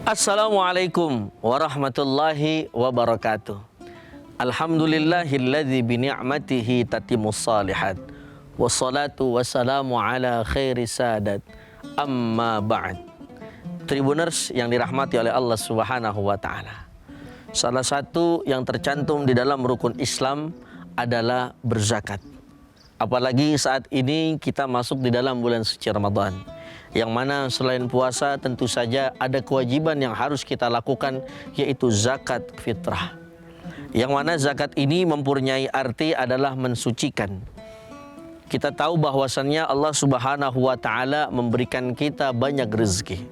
Assalamualaikum warahmatullahi wabarakatuh. Alhamdulillahilladzi bi ni'matihi tatimmus shalihat. Wassalatu wassalamu ala khairi sadat. Amma ba'd. Tribuners yang dirahmati oleh Allah Subhanahu wa taala. Salah satu yang tercantum di dalam rukun Islam adalah berzakat. Apalagi saat ini kita masuk di dalam bulan suci Ramadan, yang mana selain puasa tentu saja ada kewajiban yang harus kita lakukan, yaitu zakat fitrah. Yang mana zakat ini mempunyai arti adalah mensucikan. Kita tahu bahwasannya Allah Subhanahu wa taala memberikan kita banyak rezeki.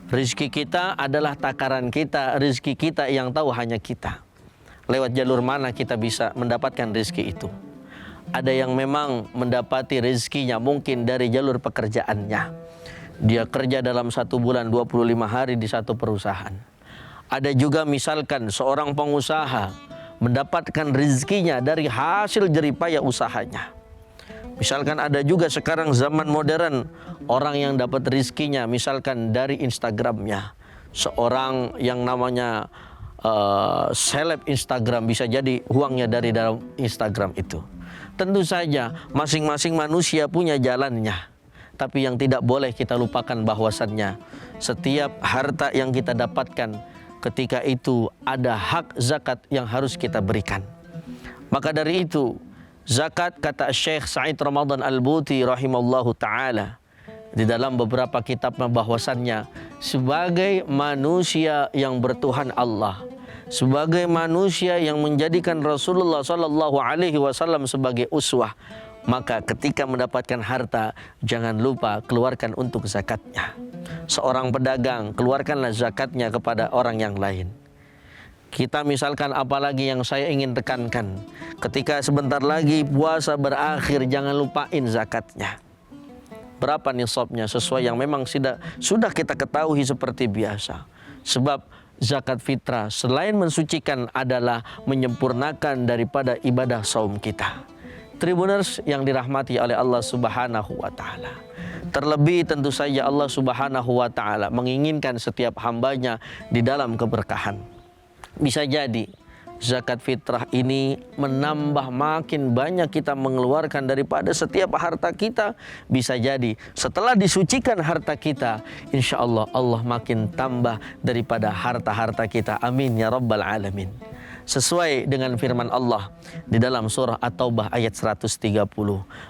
Rezeki kita adalah takaran kita, rezeki kita yang tahu hanya kita. Lewat jalur mana kita bisa mendapatkan rezeki itu? Ada yang memang mendapati rezekinya mungkin dari jalur pekerjaannya. Dia kerja dalam 1 bulan 25 hari di satu perusahaan. Ada juga misalkan seorang pengusaha mendapatkan rezekinya dari hasil jeripaya usahanya. Misalkan ada juga sekarang zaman modern orang yang dapat rezekinya misalkan dari Instagramnya. Seorang yang namanya seleb Instagram, bisa jadi uangnya dari dalam Instagram itu. Tentu saja masing-masing manusia punya jalannya. Tapi yang tidak boleh kita lupakan bahwasannya setiap harta yang kita dapatkan ketika itu ada hak zakat yang harus kita berikan. Maka dari itu zakat, kata Syekh Sa'id Ramadan Al-Buti rahimallahu ta'ala di dalam beberapa kitabnya, bahwasannya sebagai manusia yang bertuhan Allah, sebagai manusia yang menjadikan Rasulullah Sallallahu Alaihi Wasallam sebagai uswah, maka ketika mendapatkan harta jangan lupa keluarkan untuk zakatnya. Seorang pedagang, keluarkanlah zakatnya kepada orang yang lain. Kita misalkan, apalagi yang saya ingin tekankan, ketika sebentar lagi puasa berakhir, jangan lupain zakatnya. Berapa nisabnya sesuai yang memang sudah kita ketahui seperti biasa. Sebab zakat fitrah selain mensucikan adalah menyempurnakan daripada ibadah saum kita. Tribuners yang dirahmati oleh Allah Subhanahu wa taala. Terlebih tentu saja Allah Subhanahu wa taala menginginkan setiap hambanya di dalam keberkahan. Bisa jadi zakat fitrah ini menambah makin banyak kita mengeluarkan daripada setiap harta kita. Bisa jadi setelah disucikan harta kita, insya Allah Allah makin tambah daripada harta-harta kita. Amin ya rabbal alamin. Sesuai dengan firman Allah di dalam surah At-Taubah ayat 130,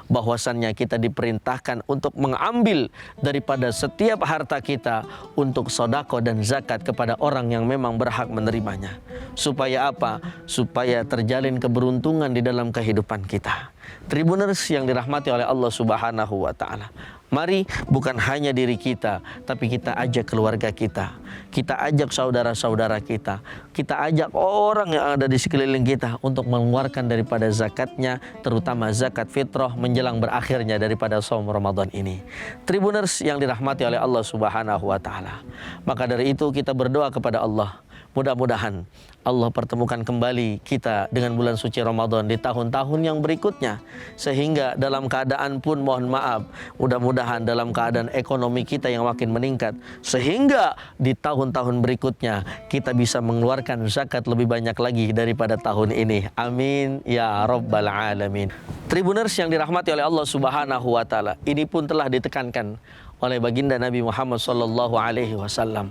bahwasannya kita diperintahkan untuk mengambil daripada setiap harta kita untuk sedekah dan zakat kepada orang yang memang berhak menerimanya. Supaya apa? Supaya terjalin keberuntungan di dalam kehidupan kita. Tribuners yang dirahmati oleh Allah Subhanahu wa taala. Mari bukan hanya diri kita, tapi kita ajak keluarga kita. Kita ajak saudara-saudara kita. Kita ajak orang yang ada di sekeliling kita untuk mengeluarkan daripada zakatnya, terutama zakat fitrah menjelang berakhirnya daripada saum Ramadan ini. Tribuners yang dirahmati oleh Allah Subhanahu wa taala. Maka dari itu kita berdoa kepada Allah. Mudah-mudahan Allah pertemukan kembali kita dengan bulan suci Ramadan di tahun-tahun yang berikutnya. Sehingga dalam keadaan pun mohon maaf, mudah-mudahan dalam keadaan ekonomi kita yang makin meningkat. Sehingga di tahun-tahun berikutnya kita bisa mengeluarkan zakat lebih banyak lagi daripada tahun ini. Amin ya rabbal alamin. Tribuners yang dirahmati oleh Allah Subhanahu wa taala, ini pun telah ditekankan oleh baginda Nabi Muhammad sallallahu alaihi wasallam.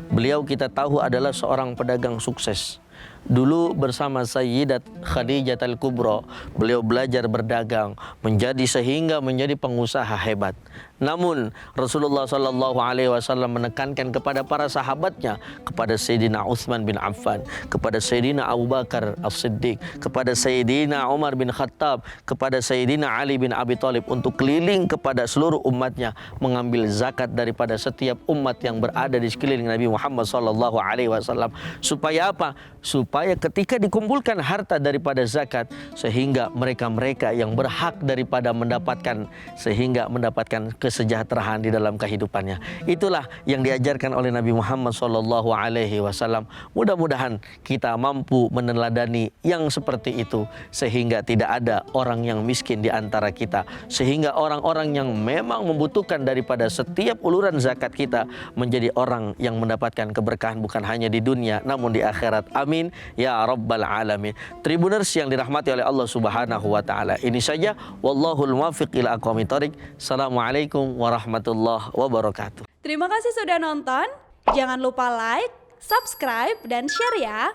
Beliau kita tahu adalah seorang pedagang sukses. Dulu bersama Sayyidat Khadijah Al-Kubra, beliau belajar berdagang sehingga menjadi pengusaha hebat. Namun Rasulullah Sallallahu Alaihi Wasallam menekankan kepada para sahabatnya, kepada Sayyidina Utsman bin Affan, kepada Sayyidina Abu Bakar As-Siddiq, kepada Sayyidina Umar bin Khattab, kepada Sayyidina Ali bin Abi Thalib untuk keliling kepada seluruh umatnya mengambil zakat daripada setiap umat yang berada di sekeliling Nabi Muhammad Sallallahu Alaihi Wasallam. Supaya apa? Supaya ketika dikumpulkan harta daripada zakat, sehingga mereka-mereka yang berhak daripada mendapatkan, sehingga mendapatkan kesejahteraan di dalam kehidupannya. Itulah yang diajarkan oleh Nabi Muhammad SAW. Mudah-mudahan kita mampu meneladani yang seperti itu, sehingga tidak ada orang yang miskin di antara kita, sehingga orang-orang yang memang membutuhkan daripada setiap uluran zakat kita menjadi orang yang mendapatkan keberkahan bukan hanya di dunia namun di akhirat. Amin ya rabbal alamin. Tribuners yang dirahmati oleh Allah Subhanahu wa taala. Ini saja, wallahul muwaffiq ila aqwamit thoriq. Assalamualaikum warahmatullahi wabarakatuh. Terima kasih sudah nonton. Jangan lupa like, subscribe, dan share ya.